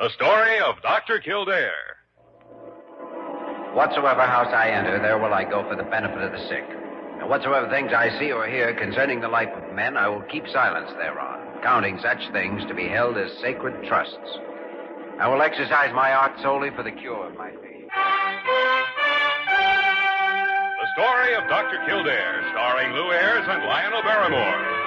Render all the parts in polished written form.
The story of Dr. Kildare. Whatsoever house I enter, there will I go for the benefit of the sick. And whatsoever things I see or hear concerning the life of men, I will keep silence thereon, counting such things to be held as sacred trusts. I will exercise my art solely for the cure of my faith. The story of Dr. Kildare, starring Ayres and Lionel Barrymore.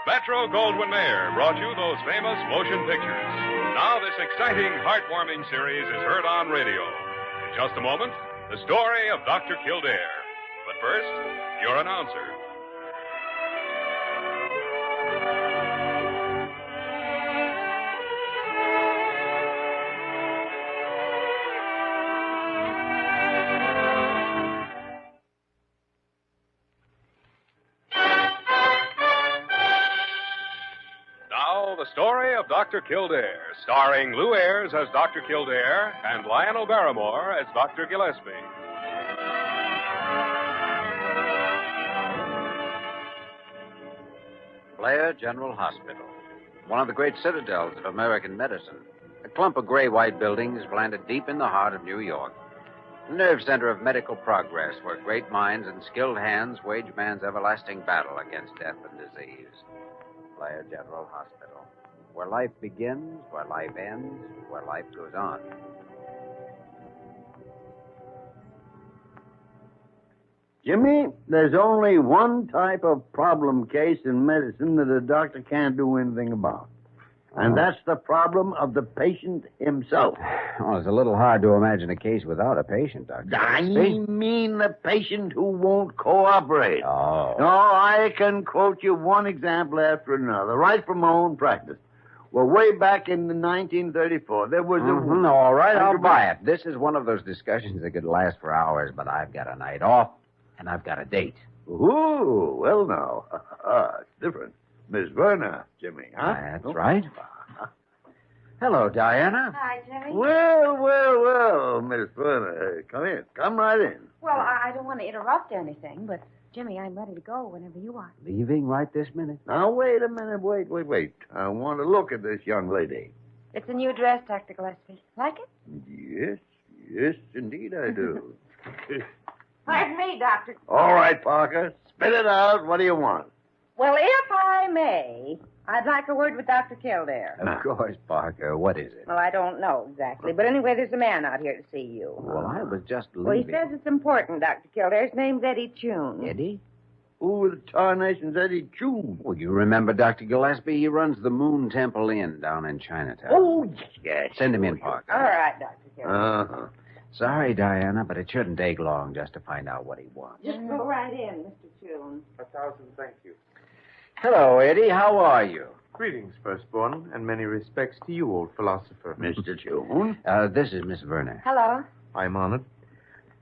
Metro-Goldwyn-Mayer brought you those famous motion pictures. Now this exciting, heartwarming series is heard on radio. In just a moment, the story of Dr. Kildare. But first, your announcer. The story of Dr. Kildare, starring Ayres as Dr. Kildare and Lionel Barrymore as Dr. Gillespie. Blair General Hospital, one of the great citadels of American medicine. A clump of gray-white buildings planted deep in the heart of New York. The nerve center of medical progress where great minds and skilled hands wage man's everlasting battle against death and disease. Blair General Hospital, where life begins, where life ends, where life goes on. Jimmy, there's only one type of problem case in medicine that a doctor can't do anything about. And that's the problem of the patient himself. Well, it's a little hard to imagine a case without a patient, Dr. I Gillespie. mean the patient who won't cooperate. Oh. No, I can quote you one example after another, right from my own practice. Well, way back in 1934, there was a... All right, I'll buy it. This is one of those discussions that could last for hours, but I've got a night off, and I've got a date. Ooh, well, now. It's different. Miss Werner, Jimmy, huh? That's right. Hello, Diana. Hi, Jimmy. Well, Miss Werner. Come in. Come right in. Well, I don't want to interrupt anything, but, Jimmy, I'm ready to go whenever you are. Leaving right this minute? Now, wait a minute. Wait. I want to look at this young lady. It's a new dress, Dr. Gillespie. Like it? Yes, indeed I do. Pardon me, Doctor. All right, Parker. Spit it out. What do you want? Well, if I may, I'd like a word with Dr. Kildare. Of course, Parker. What is it? Well, I don't know exactly. But anyway, there's a man out here to see you. Well, I was just leaving. Well, he says it's important, Dr. Kildare. His name's Eddie Chun. Eddie? Who the tarnation's Eddie Chun? Well, you remember Dr. Gillespie? He runs the Moon Temple Inn down in Chinatown. Oh, yes. Send him in, Parker. All right, Dr. Kildare. Uh-huh. Sorry, Diana, but it shouldn't take long just to find out what he wants. Just go right in, Mr. Chun. 1,000 thank you. Hello, Eddie. How are you? Greetings, firstborn, and many respects to you, old philosopher. Mr. Chun? This is Miss Werner. Hello. I'm honored.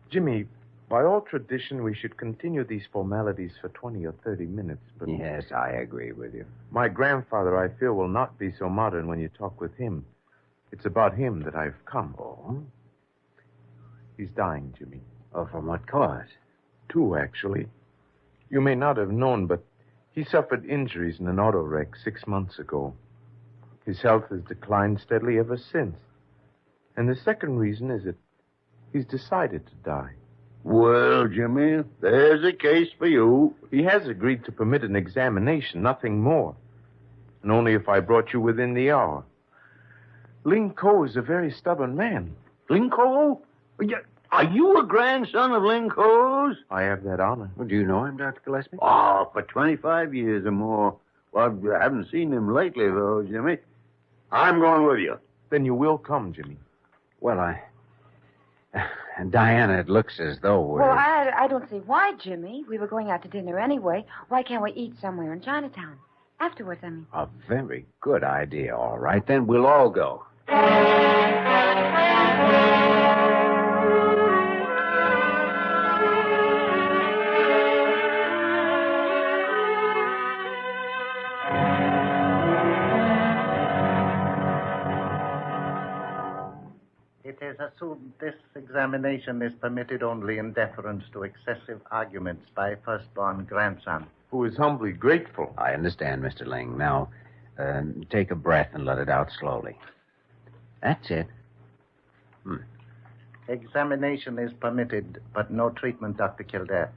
Jimmy, by all tradition, we should continue these formalities for 20 or 30 minutes, but... Yes, I agree with you. My grandfather, I fear, will not be so modern when you talk with him. It's about him that I've come. Oh? He's dying, Jimmy. Oh, from what cause? 2, actually. You may not have known, but he suffered injuries in an auto wreck 6 months ago. His health has declined steadily ever since. And the second reason is that he's decided to die. Well, Jimmy, there's a case for you. He has agreed to permit an examination, nothing more. And only if I brought you within the hour. Ling is a very stubborn man. Ling Ko? Are you a grandson of Ling Ko's? I have that honor. Well, do you know him, Dr. Gillespie? Oh, for 25 years or more. Well, I haven't seen him lately, though, Jimmy. I'm going with you. Then you will come, Jimmy. Well, Diana, it looks as though we're... Well, I don't see why, Jimmy. We were going out to dinner anyway. Why can't we eat somewhere in Chinatown? Afterwards, I mean. A very good idea. All right, then we'll all go. It is assumed this examination is permitted only in deference to excessive arguments by firstborn grandson. Who is humbly grateful. I understand, Mr. Ling. Now, Take a breath and let it out slowly. That's it. Examination is permitted, but no treatment, Dr. Kildare.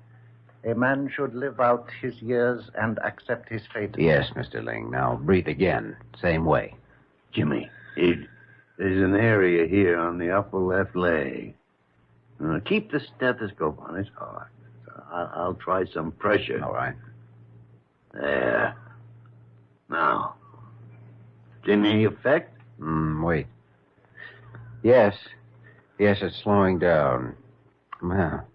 A man should live out his years and accept his fate. Yes, Mr. Ling. Now breathe again. Same way. Jimmy, there's an area here on the upper left leg. Keep the stethoscope on his heart. I'll try some pressure. All right. There. Now. Any effect? Wait. Yes, it's slowing down. Well,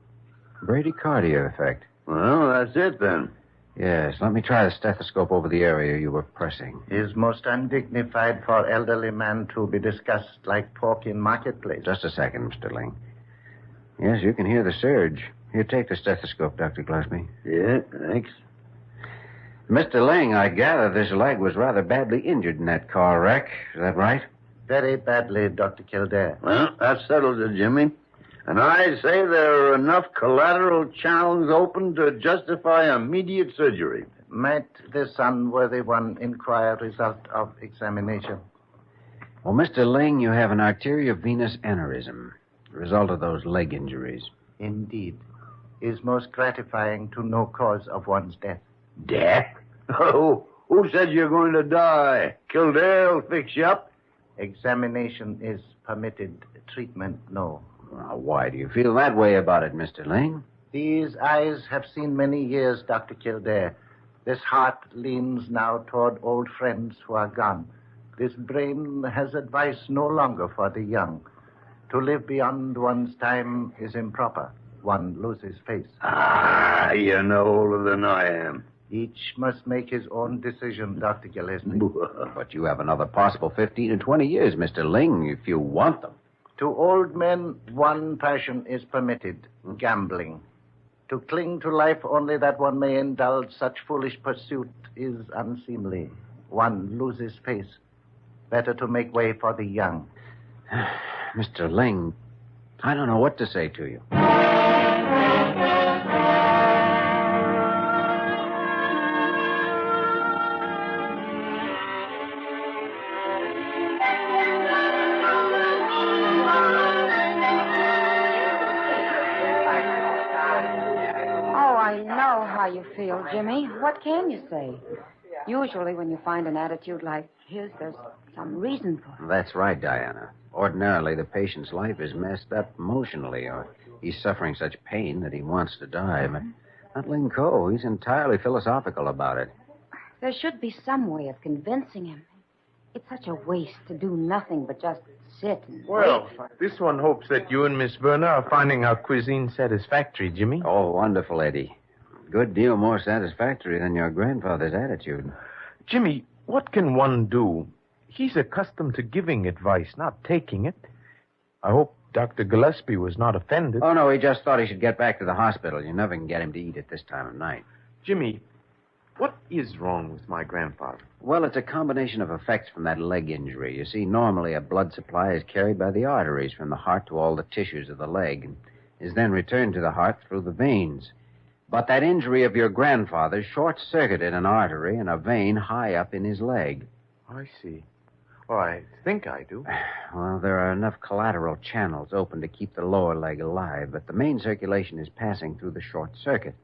bradycardia effect. Well, that's it then. Yes, let me try the stethoscope over the area you were pressing. Is most undignified for elderly man to be discussed like pork in marketplace. Just a second, Mr. Ling. Yes, you can hear the surge. Here, take the stethoscope, Dr. Gillespie. Yeah, thanks. Mr. Ling, I gather this leg was rather badly injured in that car wreck. Is that right? Very badly, Dr. Kildare. Well, that settles it, Jimmy. And I say there are enough collateral channels open to justify immediate surgery. Might this unworthy one inquire result of examination? Well, Mr. Ling, you have an arteriovenous aneurysm, the result of those leg injuries. Indeed. Is most gratifying to know cause of one's death. Death? Oh, who said you're going to die? Kildare will fix you up. Examination is permitted. Treatment, no. Well, why do you feel that way about it, Mr. Ling? These eyes have seen many years, Dr. Kildare. This heart leans now toward old friends who are gone. This brain has advice no longer for the young. To live beyond one's time is improper. One loses face. Ah, you're no older than I am. Each must make his own decision, Dr. Gillespie. But you have another possible 15 or 20 years, Mr. Ling, if you want them. To old men, one passion is permitted, gambling. To cling to life only that one may indulge such foolish pursuit is unseemly. One loses face. Better to make way for the young. Mr. Ling, I don't know what to say to you. You feel, Jimmy. What can you say? Usually when you find an attitude like his, there's some reason for it. That's right, Diana. Ordinarily, the patient's life is messed up emotionally, or he's suffering such pain that he wants to die. But not Ling Ko. He's entirely philosophical about it. There should be some way of convincing him. It's such a waste to do nothing but just sit and Well, wait. this one hopes that you and Miss Verna are finding our cuisine satisfactory, Jimmy. Oh, wonderful, Eddie. Good deal more satisfactory than your grandfather's attitude. Jimmy, what can one do? He's accustomed to giving advice, not taking it. I hope Dr. Gillespie was not offended. Oh, no, he just thought he should get back to the hospital. You never can get him to eat at this time of night. Jimmy, what is wrong with my grandfather? Well, it's a combination of effects from that leg injury. You see, normally a blood supply is carried by the arteries from the heart to all the tissues of the leg and is then returned to the heart through the veins. But that injury of your grandfather short-circuited an artery and a vein high up in his leg. I see. Well, I think I do. Well, there are enough collateral channels open to keep the lower leg alive, but the main circulation is passing through the short circuit.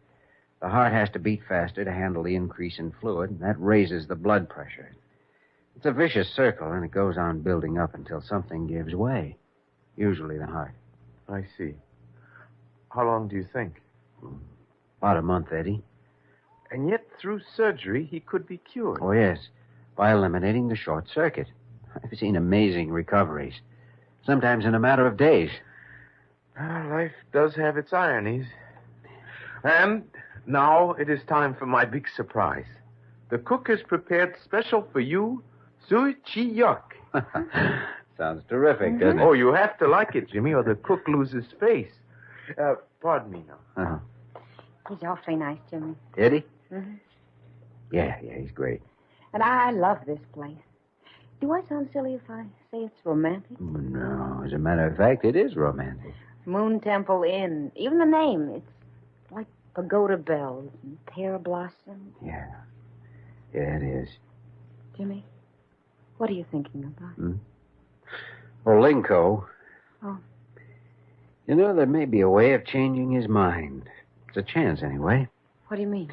The heart has to beat faster to handle the increase in fluid, and that raises the blood pressure. It's a vicious circle, and it goes on building up until something gives way. Usually the heart. I see. How long do you think? About a month, Eddie. And yet, through surgery, he could be cured. Oh, yes, by eliminating the short circuit. I've seen amazing recoveries, sometimes in a matter of days. Life does have its ironies. And now it is time for my big surprise. The cook has prepared special for you, sui chi yuk. Sounds terrific, doesn't it? Oh, you have to like it, Jimmy, or the cook loses face. Pardon me now. Uh-huh. He's awfully nice, Jimmy. Eddie? Mm-hmm. Yeah, he's great. And I love this place. Do I sound silly if I say it's romantic? No, as a matter of fact, it is romantic. Moon Temple Inn. Even the name. It's like pagoda bells and pear blossom. Yeah, it is. Jimmy, what are you thinking about? Well, Linko. Oh. You know, there may be a way of changing his mind. It's a chance, anyway. What do you mean?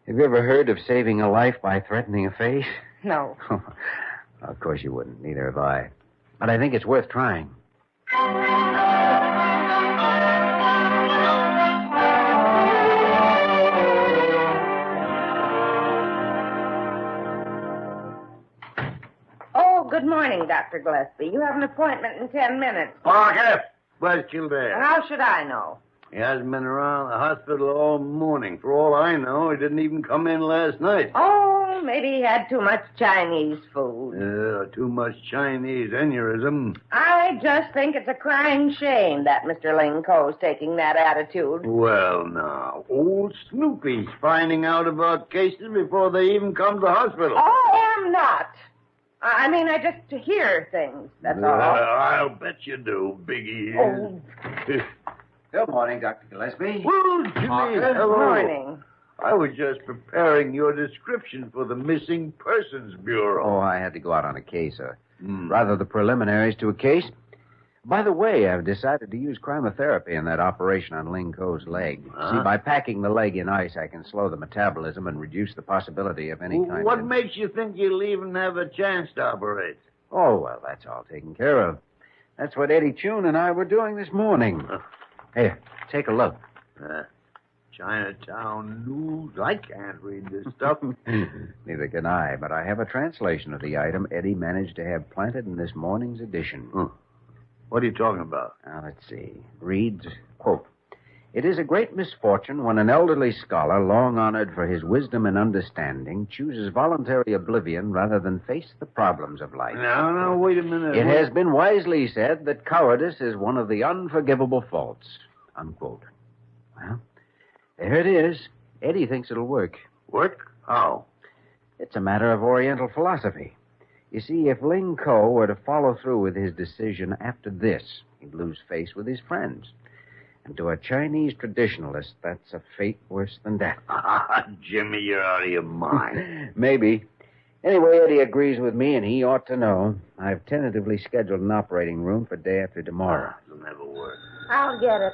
Have you ever heard of saving a life by threatening a face? No. Of course you wouldn't. Neither have I. But I think it's worth trying. Oh, good morning, Dr. Gillespie. You have an appointment in 10 minutes. Marcus! Where's Kildare? How should I know? He hasn't been around the hospital all morning. For all I know, he didn't even come in last night. Oh, maybe he had too much Chinese food. Too much Chinese aneurysm. I just think it's a crying shame that Mr. Ling Ko's taking that attitude. Well, now, old Snoopy's finding out about cases before they even come to the hospital. I am not. I mean, I just hear things, that's all. I'll bet you do, Big Ears. Oh. Good morning, Dr. Gillespie. Well, Jimmy, Good hello. morning. I was just preparing your description for the Missing Persons Bureau. Oh, I had to go out on a case, rather the preliminaries to a case. By the way, I've decided to use cryotherapy in that operation on Ling Ko's leg. Huh? See, by packing the leg in ice, I can slow the metabolism and reduce the possibility of any kind What of... makes you think you'll even have a chance to operate? Oh, well, that's all taken care of. That's what Eddie Chun and I were doing this morning. Here, take a look. Chinatown News. I can't read this stuff. Neither can I, but I have a translation of the item Eddie managed to have planted in this morning's edition. What are you talking about? Now, let's see. Reads, quote, "It is a great misfortune when an elderly scholar, long honored for his wisdom and understanding, chooses voluntary oblivion rather than face the problems of life. Now, wait a minute. It has been wisely said that cowardice is one of the unforgivable faults," unquote. Well, there it is. Eddie thinks it'll work. Work? How? It's a matter of Oriental philosophy. You see, if Ling Ko were to follow through with his decision after this, he'd lose face with his friends. And to a Chinese traditionalist, that's a fate worse than death. Jimmy, you're out of your mind. Maybe. Anyway, Eddie agrees with me, and he ought to know. I've tentatively scheduled an operating room for day after tomorrow. It'll never work. I'll get it.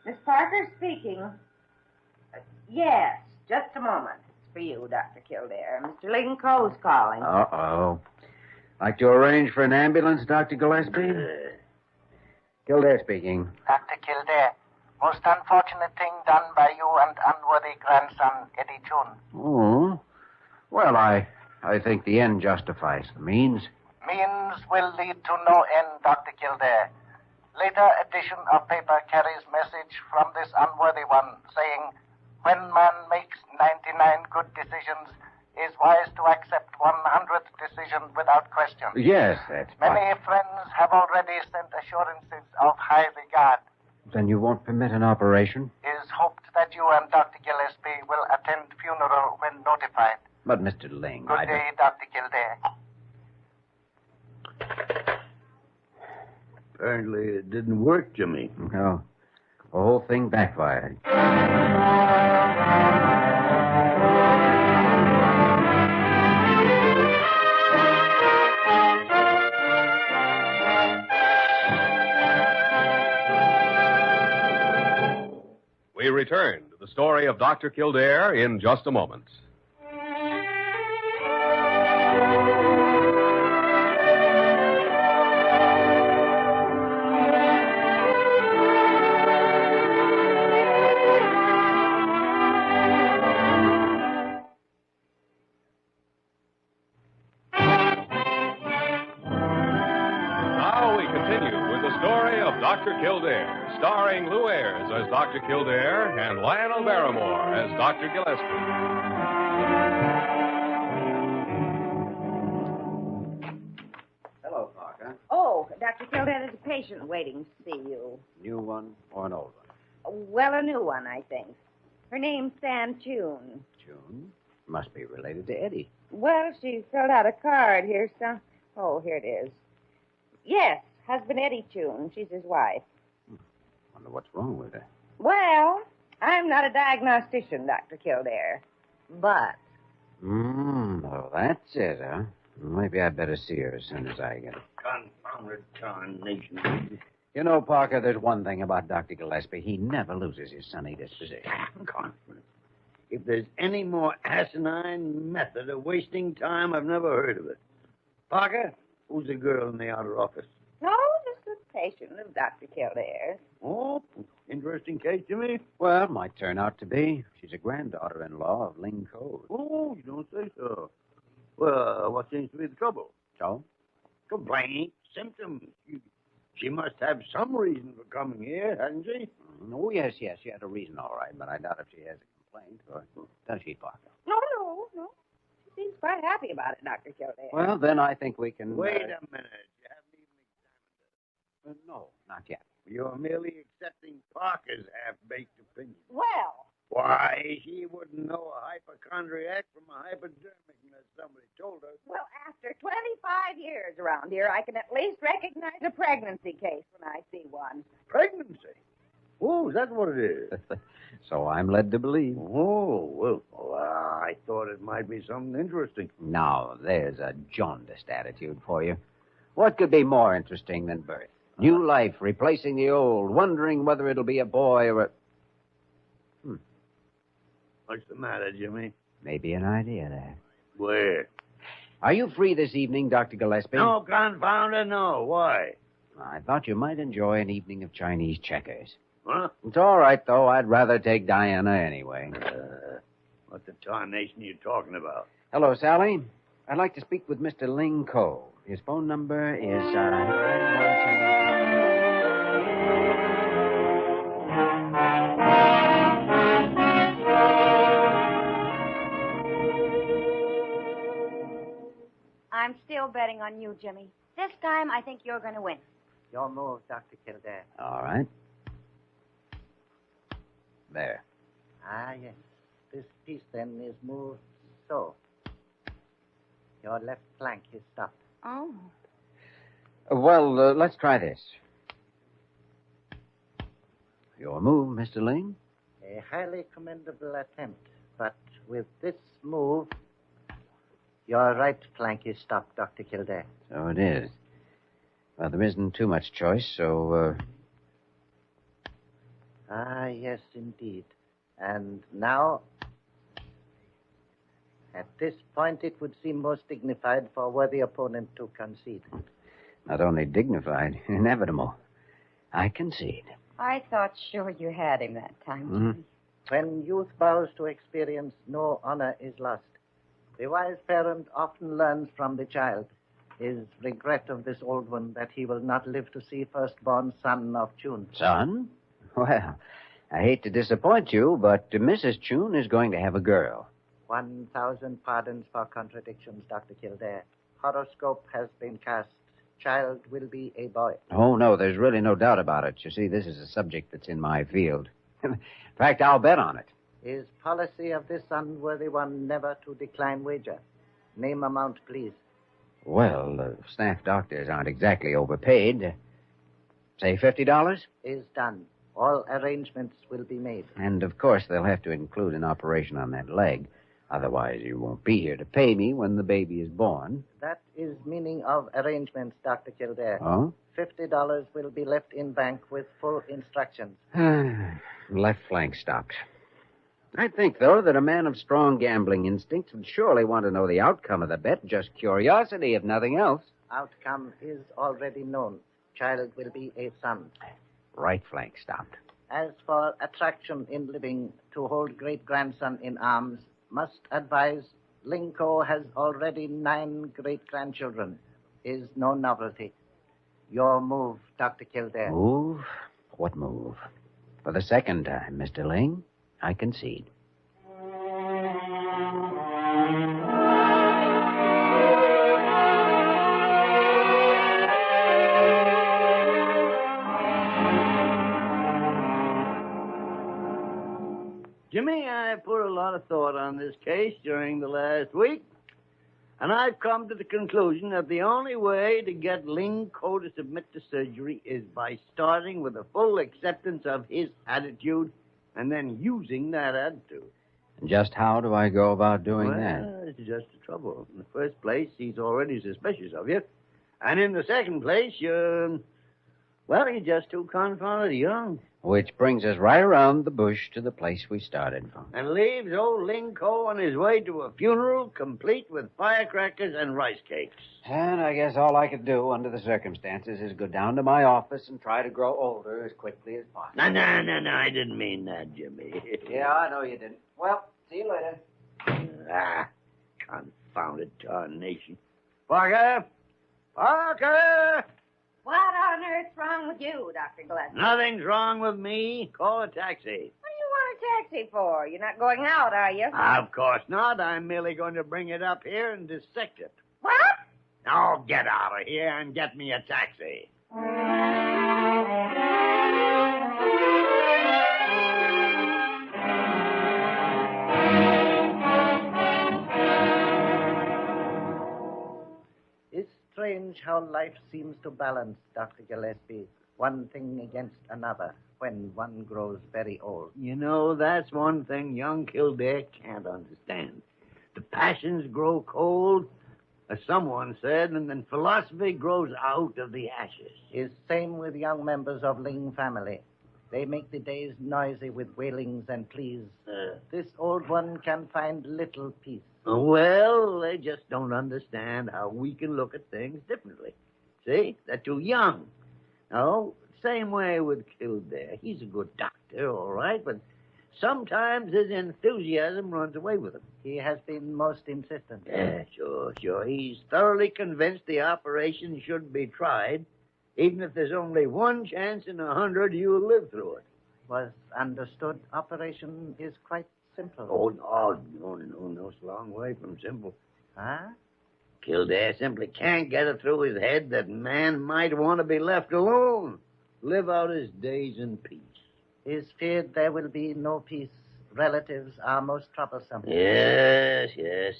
Miss Parker speaking. Yes, just a moment. It's for you, Dr. Kildare. Mr. Ling Ko's calling. Uh-oh. Like to arrange for an ambulance, Dr. Gillespie? Kildare speaking. Dr. Kildare, most unfortunate thing done by you and unworthy grandson, Eddie Chun. Oh. Well, I think the end justifies the means. Means will lead to no end, Dr. Kildare. Later edition of paper carries message from this unworthy one saying, when man makes 99 good decisions, is wise to accept 100th decision without question. Yes, that's Many friends have already sent assurances of high regard. Then you won't permit an operation? It is hoped that you and Dr. Gillespie will attend funeral when notified. But, Mr. Ling, Good day, Dr. Kildare. Apparently it didn't work, Jimmy. No. The whole thing backfired. We return to the story of Dr. Kildare in just a moment. Now we continue with the story of Dr. Kildare, starring Ayres as Dr. Kildare and Lionel Barrymore as Dr. Gillespie. Hello, Parker. Oh, Dr. Kildare, there's a patient waiting to see you. New one or an old one? Well, a new one, I think. Her name's Sam Chun. June? Must be related to Eddie. Well, she filled out a card here, so... Oh, here it is. Yes, husband Eddie Chun. She's his wife. Wonder what's wrong with her. Well, I'm not a diagnostician, Dr. Kildare. But Oh, that's it, huh? Maybe I'd better see her as soon as I get it. Confounded tarnation. You know, Parker, there's one thing about Dr. Gillespie. He never loses his sunny disposition. Confidence. If there's any more asinine method of wasting time, I've never heard of it. Parker, who's the girl in the outer office? No, just a patient of Dr. Kildare's. Oh, interesting case, Jimmy. Well, might turn out to be. She's a granddaughter-in-law of Ling. Oh, you don't say so. Well, what seems to be the trouble? So? Complaint, symptoms. She must have some reason for coming here, hasn't she? Oh, yes. She had a reason, all right, but I doubt if she has a complaint. Or does she, Parker? No. She seems quite happy about it, Dr. Kildare. Well, then I think we can... Wait a minute. You haven't even examined her. No, not yet. You're merely accepting Parker's half-baked opinion. Well, Why, she wouldn't know a hypochondriac from a hypodermic unless somebody told her. well, after 25 years around here, I can at least recognize a pregnancy case when I see one. Pregnancy? Oh, is that what it is? So I'm led to believe. Oh, well, I thought it might be something interesting. Now, there's a jaundiced attitude for you. What could be more interesting than birth? New life replacing the old, wondering whether it'll be a boy or a... What's the matter, Jimmy? Maybe an idea there. Where? Are you free this evening, Dr. Gillespie? No, confound it, no. Why? I thought you might enjoy an evening of Chinese checkers. Huh? It's all right, though. I'd rather take Diana anyway. What the tarnation are you talking about? Hello, Sally. I'd like to speak with Mr. Ling Ko. His phone number is, I'm still betting on you, Jimmy. This time, I think you're going to win. Your move, Dr. Kildare. All right. There. Ah, yes. This piece, then, is moved so. Your left flank is stopped. Oh. Well, let's try this. Your move, Mr. Ling? A highly commendable attempt, but with this move, your right flank is stopped, Dr. Kildare. So it is. Well, there isn't too much choice, so, Ah, yes, indeed. And now, at this point, it would seem most dignified for a worthy opponent to concede. not only dignified, inevitable. I concede. I thought sure you had him that time, Jimmy. When youth bows to experience, no honor is lost. The wise parent often learns from the child his regret of this old one that he will not live to see firstborn son of June. Son? Well, I hate to disappoint you, but Mrs. Chun is going to have a girl. 1,000 pardons for contradictions, Dr. Kildare. Horoscope has been cast. Child will be a boy. Oh, no, there's really no doubt about it. You see, this is a subject that's in my field. In fact, I'll bet on it. Is policy of this unworthy one never to decline wager? Name amount, please. Well, staff doctors aren't exactly overpaid. Say $50? Is done. All arrangements will be made. And, of course, they'll have to include an operation on that leg. Otherwise, you won't be here to pay me when the baby is born. That is meaning of arrangements, Dr. Kildare. Oh? $50 will be left in bank with full instructions. Left flank stopped. I think, though, that a man of strong gambling instincts would surely want to know the outcome of the bet. Just curiosity, if nothing else. Outcome is already known. Child will be a son. Right flank stopped. As for attraction in living, to hold great-grandson in arms, must advise Linko has already 9 great-grandchildren. Is no novelty. Your move, Dr. Kildare. Move? What move? For the second time, Mr. Ling, I concede. Jimmy, I put a lot of thought on this case during the last week, and I've come to the conclusion that the only way to get Ling Ko to submit to surgery is by starting with a full acceptance of his attitude and then using that attitude. And just how do I go about doing well, that? it's just the trouble. In the first place, he's already suspicious of you. And in the second place, you're just too confounded young. Which brings us right around the bush to the place we started from. And leaves old Ling on his way to a funeral complete with firecrackers and rice cakes. And I guess all I could do under the circumstances is go down to my office and try to grow older as quickly as possible. No, I didn't mean that, Jimmy. Yeah, I know you didn't. Well, see you later. Confounded tarnation. Parker! Parker! What on earth's wrong with you, Dr. Gillespie? Nothing's wrong with me. Call a taxi. What do you want a taxi for? You're not going out, are you? Of course not. I'm merely going to bring it up here and dissect it. What? Now get out of here and get me a taxi. It's strange how life seems to balance, Dr. Gillespie, one thing against another when one grows very old. You know, that's one thing young Kildare can't understand. The passions grow cold, as someone said, and then philosophy grows out of the ashes. Is same with young members of Ling family. They make the days noisy with wailings and pleas. This old one can find little peace. Well, they just don't understand how we can look at things differently. See? They're too young. No, same way with Kildare. He's a good doctor, all right, but sometimes his enthusiasm runs away with him. He has been most insistent. Yeah, sure. He's thoroughly convinced the operation should be tried, even if there's only one chance in 100 you'll live through it. Was understood operation is quite simple. Oh, no, it's a long way from simple. Huh? Kildare simply can't get it through his head that man might want to be left alone, live out his days in peace. Is feared there will be no peace. Relatives are most troublesome. Yes,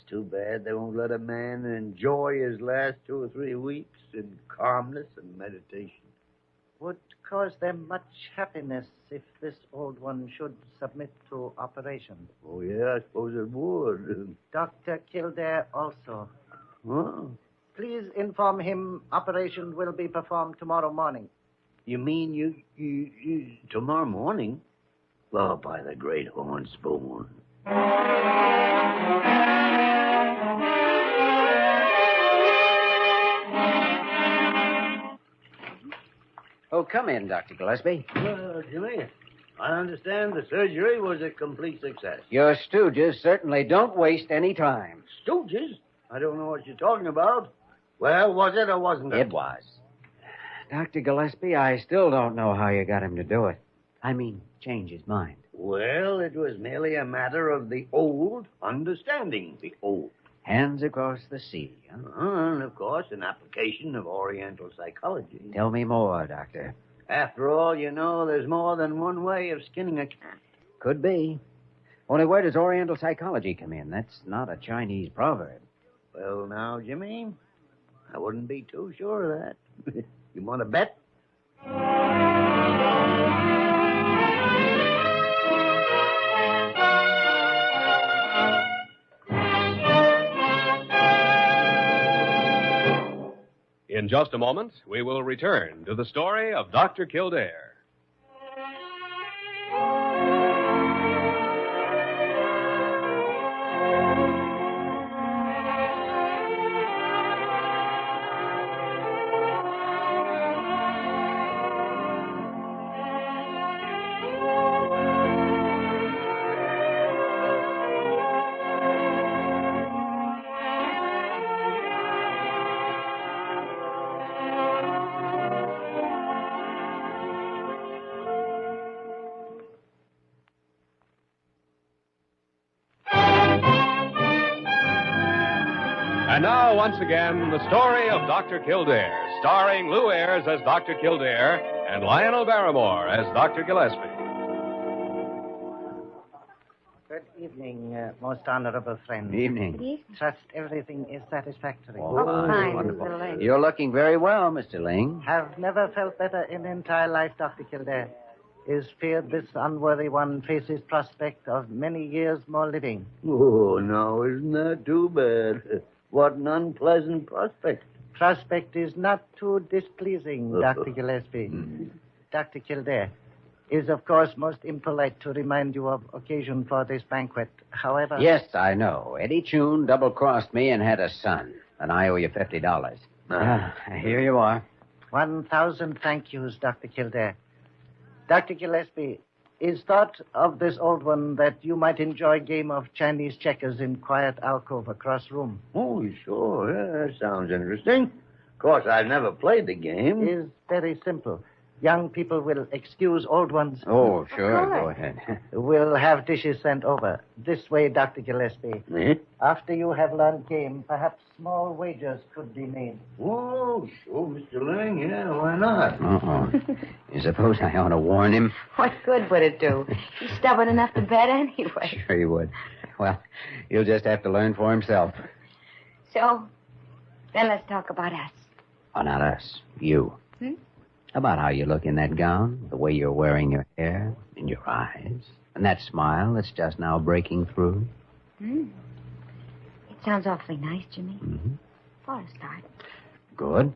too bad they won't let a man enjoy his last 2 or 3 weeks in calmness and meditation. Would cause them much happiness if this old one should submit to operation. Oh, yeah, I suppose it would. Dr. Kildare also. Oh. Please inform him operation will be performed tomorrow morning. You mean you tomorrow morning? Oh, by the great horn spoon. Oh, come in, Dr. Gillespie. Well, Jimmy, I understand the surgery was a complete success. Your stooges certainly don't waste any time. Stooges? I don't know what you're talking about. Well, was it or wasn't it? It was. Dr. Gillespie, I still don't know how you got him to do it. I mean, change his mind. Well, it was merely a matter of the old understanding the old. Hands across the sea, huh? And, of course, an application of Oriental psychology. Tell me more, Doctor. After all, you know, there's more than one way of skinning a cat. Could be. Only where does Oriental psychology come in? That's not a Chinese proverb. Well, now, Jimmy, I wouldn't be too sure of that. You want to bet? In just a moment, we will return to the story of Dr. Kildare. And now, once again, the story of Dr. Kildare, starring Lou Ayres as Dr. Kildare and Lionel Barrymore as Dr. Gillespie. Good evening, most honorable friend. Evening. Trust everything is satisfactory. Oh, fine, wonderful. Mr. Ling. You're looking very well, Mr. Ling. Have never felt better in entire life, Dr. Kildare. is feared this unworthy one faces prospect of many years more living. Oh, no, isn't that too bad? What an unpleasant prospect. Prospect is not too displeasing, Dr. Gillespie. Dr. Kildare, it is, of course, most impolite to remind you of occasion for this banquet. However... Yes, I know. Eddie Chune double-crossed me and had a son, and I owe you $50. Here you are. 1,000 thank yous, Dr. Kildare. Dr. Gillespie, is thought of this old one that you might enjoy a game of Chinese checkers in quiet alcove across room? Oh, sure. Yeah, that sounds interesting. Of course, I've never played the game. It is very simple. Young people will excuse old ones. Oh, sure. Go ahead. We'll have dishes sent over. This way, Dr. Gillespie. Eh? After you have learned game, perhaps small wagers could be made. Oh, sure, Mr. Ling. Yeah, why not? Uh-oh. You suppose I ought to warn him? What good would it do? He's stubborn enough to bet anyway. Sure he would. Well, he'll just have to learn for himself. So, then let's talk about us. Oh, not us. You. About how you look in that gown, the way you're wearing your hair, and your eyes, and that smile that's just now breaking through. It sounds awfully nice, Jimmy. Mm-hmm. For a start. Good.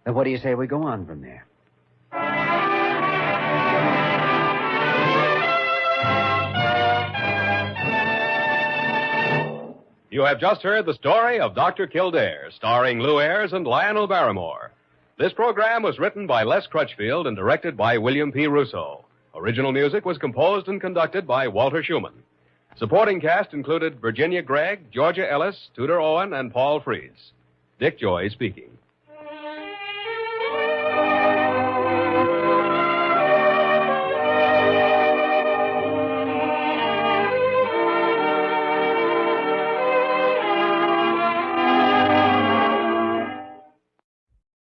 Then what do you say we go on from there? You have just heard the story of Dr. Kildare, starring Lou Ayres and Lionel Barrymore. This program was written by Les Crutchfield and directed by William P. Russo. Original music was composed and conducted by Walter Schumann. Supporting cast included Virginia Gregg, Georgia Ellis, Tudor Owen, and Paul Frees. Dick Joy speaking.